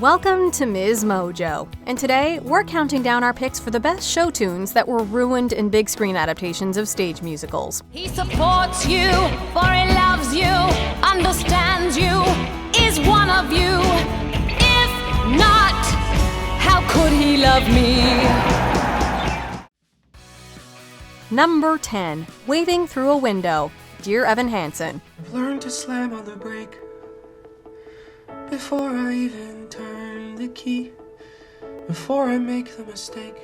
Welcome to MsMojo, and today we're counting down our picks for the best show tunes that were ruined in big screen adaptations of stage musicals. He supports you, for he loves you, understands you, is one of you. If not, how could he love me? Number 10, Waving Through a Window, Dear Evan Hansen. I've learned to slam on the brake before I even turn the key, before I make the mistake,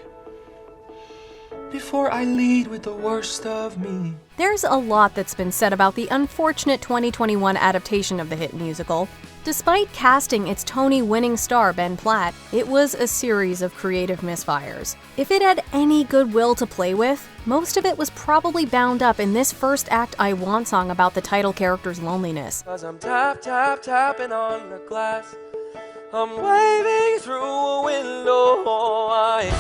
before I lead with the worst of me. There's a lot that's been said about the unfortunate 2021 adaptation of the hit musical. Despite casting its Tony-winning star Ben Platt, it was a series of creative misfires. If it had any goodwill to play with, most of it was probably bound up in this first act I Want song about the title character's loneliness. 'Cause I'm tapping on the glass, I'm waving through a window. I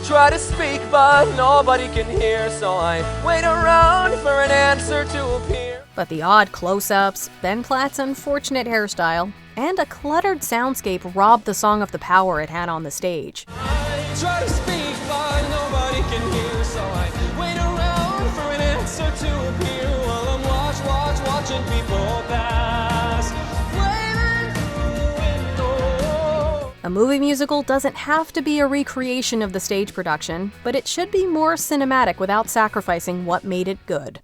try to speak but nobody can hear, so I wait around for an answer to appear. But the odd close-ups, Ben Platt's unfortunate hairstyle, and a cluttered soundscape robbed the song of the power it had on the stage. I try to speak but nobody can hear, so I wait around for an answer to appear while I'm watching people pass, waving through a window. A movie musical doesn't have to be a recreation of the stage production, but it should be more cinematic without sacrificing what made it good.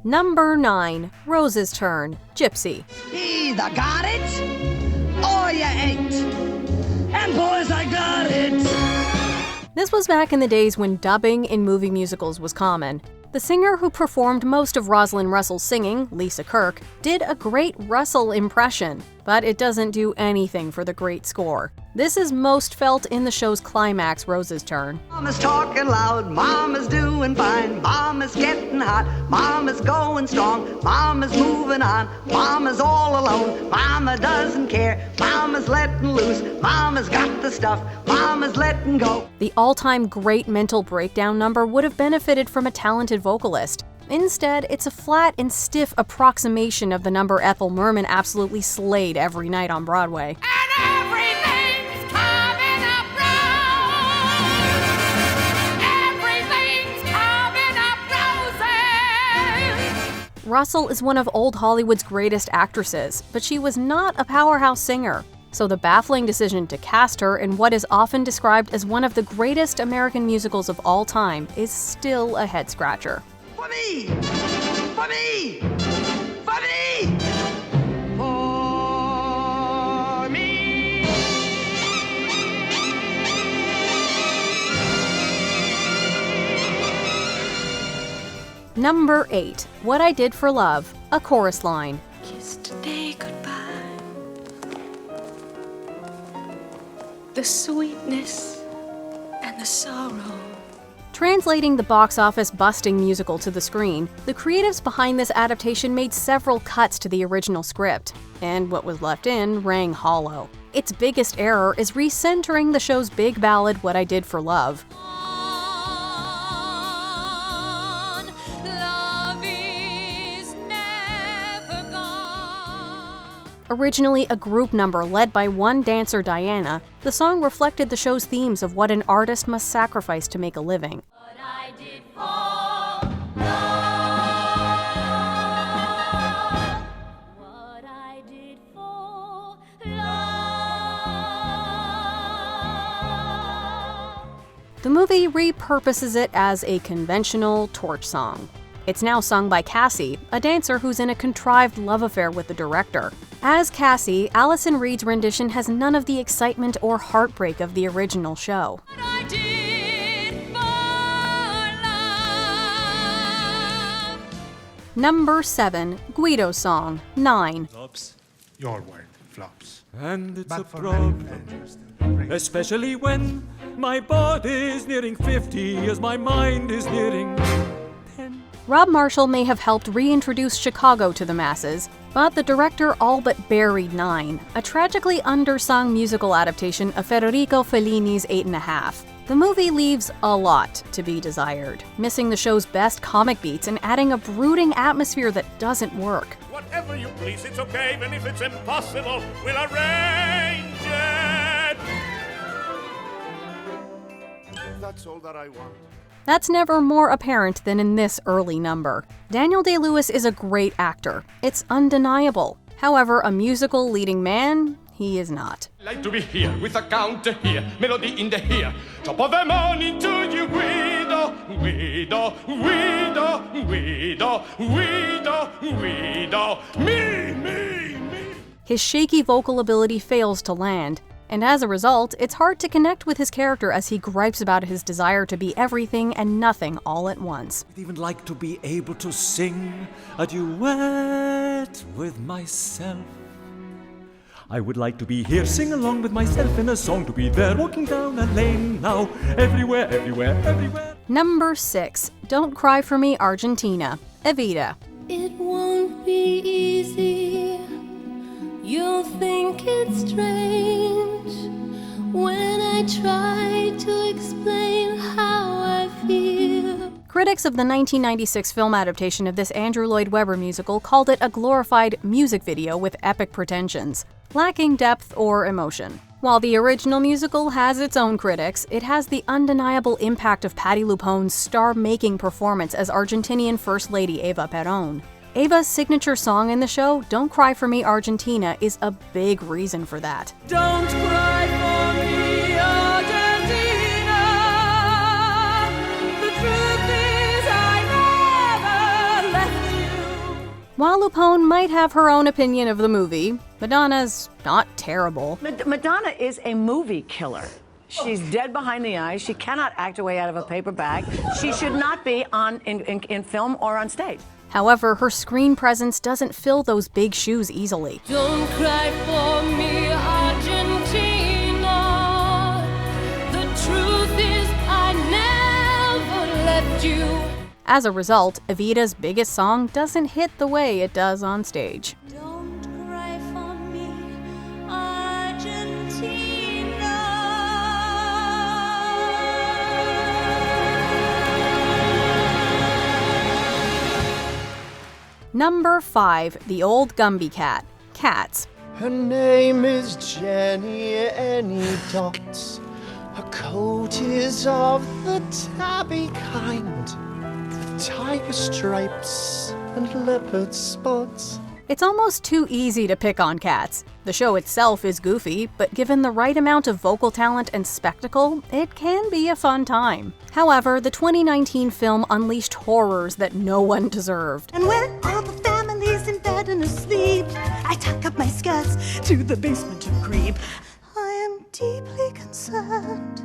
Number 9, Rose's Turn, Gypsy. Either got it, or you ain't. And boys, I got it. This was back in the days when dubbing in movie musicals was common. The singer who performed most of Roslin Russell's singing, Lisa Kirk, did a great Russell impression, but it doesn't do anything for the great score. This is most felt in the show's climax, Rose's Turn. Mama's talking loud, Mama's doing fine, Mama's getting hot, Mama's going strong, Mama's moving on, Mama's all alone, Mama doesn't care, Mama's letting loose, Mama's got the stuff, Mama's letting go. The all-time great mental breakdown number would have benefited from a talented vocalist. Instead, it's a flat and stiff approximation of the number Ethel Merman absolutely slayed every night on Broadway. Russell is one of old Hollywood's greatest actresses, but she was not a powerhouse singer. So the baffling decision to cast her in what is often described as one of the greatest American musicals of all time is still a head-scratcher. For me! For me! For me! For me! Number 8, What I Did for Love, a chorus line. Kiss today goodbye. The sweetness and the sorrow. Translating the box office busting musical to the screen, the creatives behind this adaptation made several cuts to the original script, and what was left in rang hollow. Its biggest error is recentering the show's big ballad What I Did for Love. Originally a group number led by one dancer, Diana, the song reflected the show's themes of what an artist must sacrifice to make a living. What I did for love. What I did for love. The movie repurposes it as a conventional torch song. It's now sung by Cassie, a dancer who's in a contrived love affair with the director. As Cassie, Allison Reed's rendition has none of the excitement or heartbreak of the original show. What I did for love. Number 7, Guido Song, 9. Flops, your work flops. And it's a But for many problem, fans, the especially when my body's nearing 50 as my mind is nearing 10. Rob Marshall may have helped reintroduce Chicago to the masses, but the director all but buried 9, a tragically undersung musical adaptation of Federico Fellini's 8 1/2. The movie leaves a lot to be desired, missing the show's best comic beats and adding a brooding atmosphere that doesn't work. Whatever you please, it's okay, even if it's impossible, we'll arrange it. That's all that I want. That's never more apparent than in this early number. Daniel Day-Lewis is a great actor. It's undeniable. However, a musical leading man, he is not. Like to be here with a counter here, melody in the here. Top of the morning to you, Guido, Guido, Guido, Guido, Guido, Guido, me. His shaky vocal ability fails to land, and as a result, it's hard to connect with his character as he gripes about his desire to be everything and nothing all at once. I'd even like to be able to sing a duet with myself. I would like to be here, sing along with myself in a song, to be there, walking down a lane now, everywhere, everywhere, everywhere. Number 6, Don't Cry For Me Argentina, Evita. It won't be easy. You'll think it's strange when I try to explain how I feel. Critics of the 1996 film adaptation of this Andrew Lloyd Webber musical called it a glorified music video with epic pretensions, lacking depth or emotion. While the original musical has its own critics, it has the undeniable impact of Patti LuPone's star-making performance as Argentinian First Lady Eva Perón. Eva's signature song in the show, Don't Cry For Me Argentina, is a big reason for that. Don't cry for me, Argentina. The truth is I never left you. While LuPone might have her own opinion of the movie, Madonna's not terrible. Madonna is a movie killer. She's dead behind the eyes. She cannot act her way out of a paper bag. She should not be in film or on stage. However, her screen presence doesn't fill those big shoes easily. Don't cry for me, Argentina. The truth is I never left you. As a result, Evita's biggest song doesn't hit the way it does on stage. Don't cry for me, Argentina. Number 5, The Old Gumby Cat, Cats. Her name is Jenny Any Dots. Her coat is of the tabby kind, tiger stripes and leopard spots. It's almost too easy to pick on Cats. The show itself is goofy, but given the right amount of vocal talent and spectacle, it can be a fun time. However, the 2019 film unleashed horrors that no one deserved. And when all the family's in bed and asleep, I tuck up my skirts to the basement to creep. I am deeply concerned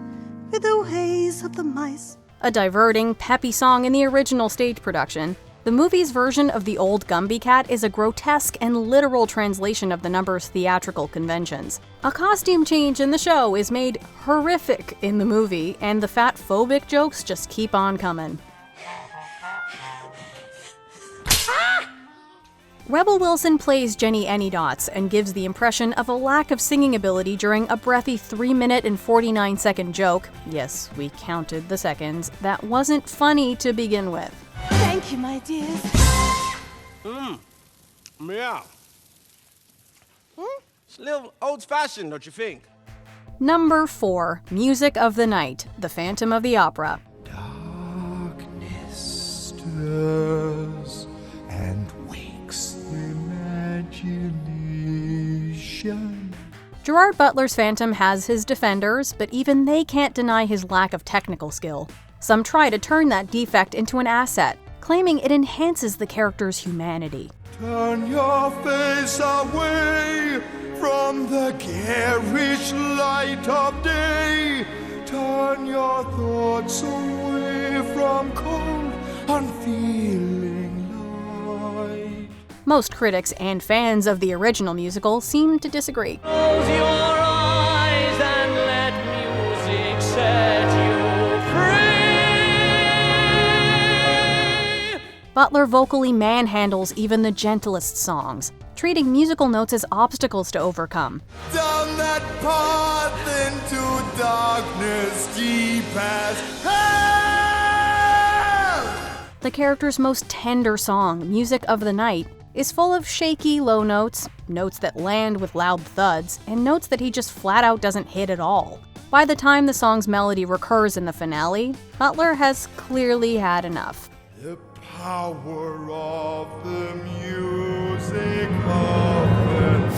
with the ways of the mice. A diverting, peppy song in the original stage production, the movie's version of The Old Gumby Cat is a grotesque and literal translation of the number's theatrical conventions. A costume change in the show is made horrific in the movie, and the fat-phobic jokes just keep on coming. Rebel Wilson plays Jenny Anydots and gives the impression of a lack of singing ability during a breathy 3-minute and 49-second joke, yes, we counted the seconds, that wasn't funny to begin with. Thank you, my dears. Yeah. It's a little old-fashioned, don't you think? Number 4, Music of the Night, The Phantom of the Opera. Darkness stirs and wakes imagination. Gerard Butler's Phantom has his defenders, but even they can't deny his lack of technical skill. Some try to turn that defect into an asset, claiming it enhances the character's humanity. Turn your face away from the garish light of day. Turn your thoughts away from cold, unfeeling light. Most critics and fans of the original musical seem to disagree. Close your eyes and let music set you free. Butler vocally manhandles even the gentlest songs, treating musical notes as obstacles to overcome. Down that path into darkness deep as hell. The character's most tender song, Music of the Night, is full of shaky low notes, notes that land with loud thuds, and notes that he just flat out doesn't hit at all. By the time the song's melody recurs in the finale, Butler has clearly had enough. The power of the music of the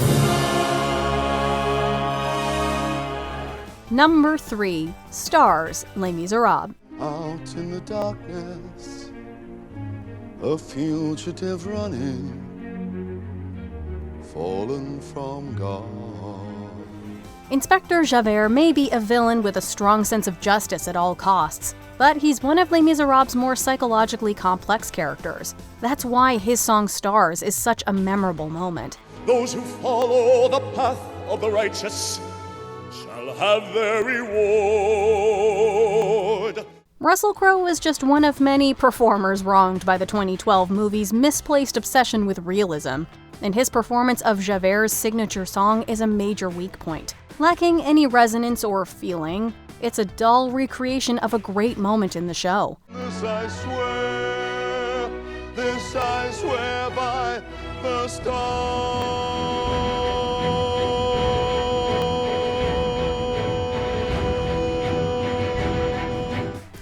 night. Number 3. Stars, Les Miserables. Out in the darkness, a fugitive running, fallen from God. Inspector Javert may be a villain with a strong sense of justice at all costs, but he's one of Les Miserables' more psychologically complex characters. That's why his song Stars is such a memorable moment. Those who follow the path of the righteous shall have their reward. Russell Crowe is just one of many performers wronged by the 2012 movie's misplaced obsession with realism, and his performance of Javert's signature song is a major weak point. Lacking any resonance or feeling, it's a dull recreation of a great moment in the show. This I swear by the stars.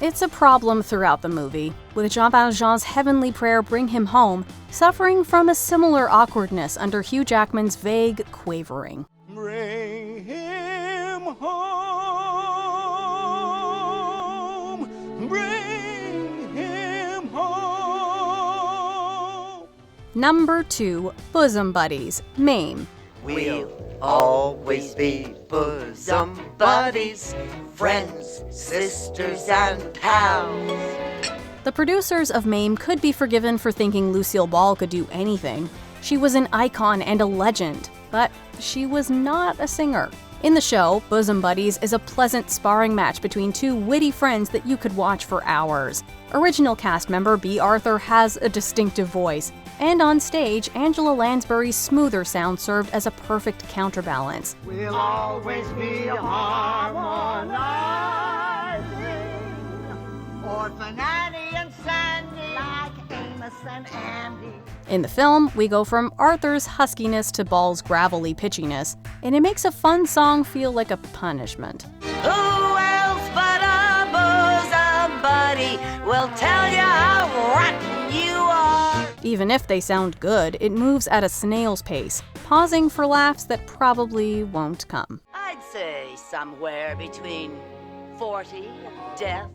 It's a problem throughout the movie, with Jean Valjean's heavenly prayer Bring Him Home suffering from a similar awkwardness under Hugh Jackman's vague quavering. Bring him home. Bring him home. Number 2. Bosom Buddies, Mame. We'll always be bosom buddies, friends, sisters, and pals. The producers of Mame could be forgiven for thinking Lucille Ball could do anything. She was an icon and a legend, but she was not a singer. In the show, Bosom Buddies is a pleasant sparring match between two witty friends that you could watch for hours. Original cast member B. Arthur has a distinctive voice, and on stage, Angela Lansbury's smoother sound served as a perfect counterbalance. We'll always be harmonizing. Orphan Annie and Sandy, like Amos and Andy. In the film, we go from Arthur's huskiness to Ball's gravelly pitchiness, and it makes a fun song feel like a punishment. Who else but a bosom buddy will tell you how rotten you are? Even if they sound good, it moves at a snail's pace, pausing for laughs that probably won't come. I'd say somewhere between 40 and death.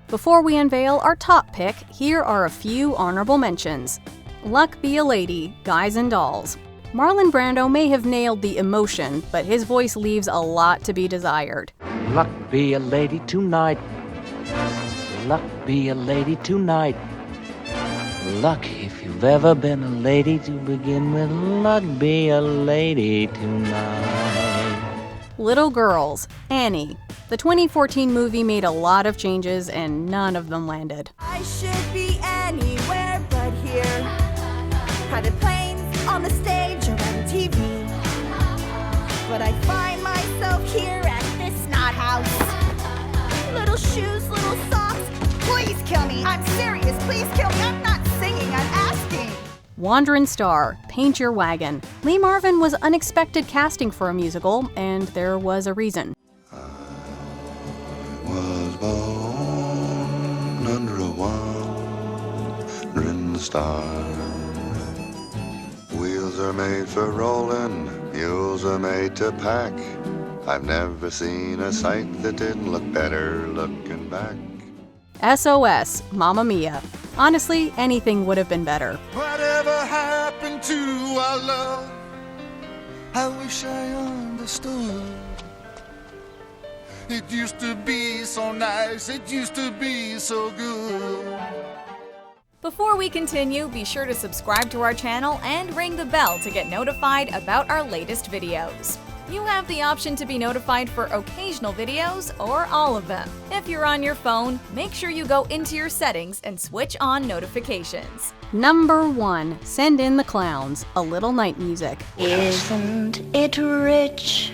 Before we unveil our top pick, here are a few honorable mentions. Luck Be a Lady, Guys and Dolls. Marlon Brando may have nailed the emotion, but his voice leaves a lot to be desired. Luck be a lady tonight. Luck be a lady tonight. Luck, if you've ever been a lady to begin with, luck be a lady tonight. Little Girls, Annie. The 2014 movie made a lot of changes and none of them landed. I should be anywhere but here. Private planes, on the stage, or on TV. But I find myself here at this snot house. Little shoes, little socks. Please kill me. I'm serious. Please kill me. I'm not singing. I'm asking. Wand'rin' Star, Paint Your Wagon. Lee Marvin was unexpected casting for a musical, and there was a reason. Was born under a wandering star. Wheels are made for rolling, mules are made to pack. I've never seen a sight that didn't look better looking back. SOS, Mamma Mia. Honestly, anything would have been better. Whatever happened to our love? I wish I understood. It used to be so nice, it used to be so good. Before we continue, be sure to subscribe to our channel and ring the bell to get notified about our latest videos. You have the option to be notified for occasional videos or all of them. If you're on your phone, make sure you go into your settings and switch on notifications. Number 1. Send in the Clowns, A Little Night Music. Isn't it rich?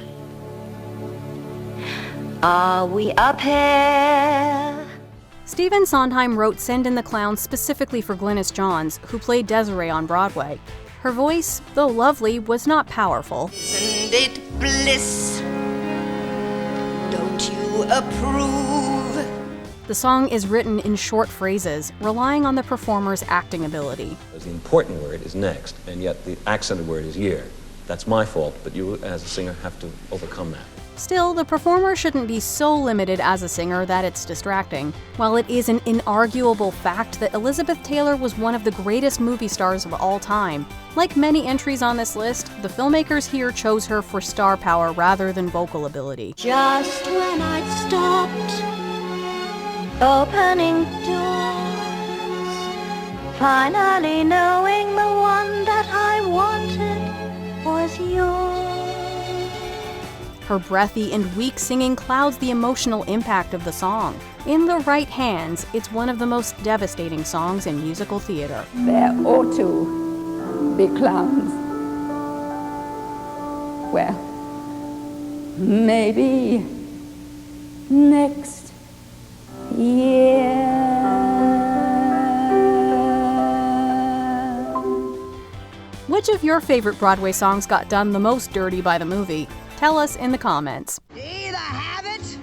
Are we up here? Stephen Sondheim wrote Send in the Clowns specifically for Glynis Johns, who played Desiree on Broadway. Her voice, though lovely, was not powerful. Isn't it bliss? Don't you approve? The song is written in short phrases, relying on the performer's acting ability. The important word is next, and yet the accented word is year. That's my fault, but you as a singer have to overcome that. Still, the performer shouldn't be so limited as a singer that it's distracting. While it is an inarguable fact that Elizabeth Taylor was one of the greatest movie stars of all time, like many entries on this list, the filmmakers here chose her for star power rather than vocal ability. Just when I'd stopped opening doors, finally knowing the one that I wanted was yours. Her breathy and weak singing clouds the emotional impact of the song. In the right hands, it's one of the most devastating songs in musical theater. There ought to be clowns. Well, maybe next year. Which of your favorite Broadway songs got done the most dirty by the movie? Tell us in the comments. You either have it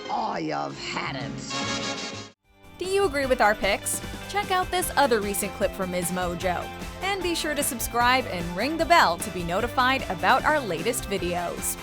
or you've had it. Do you agree with our picks? Check out this other recent clip from MsMojo. And be sure to subscribe and ring the bell to be notified about our latest videos.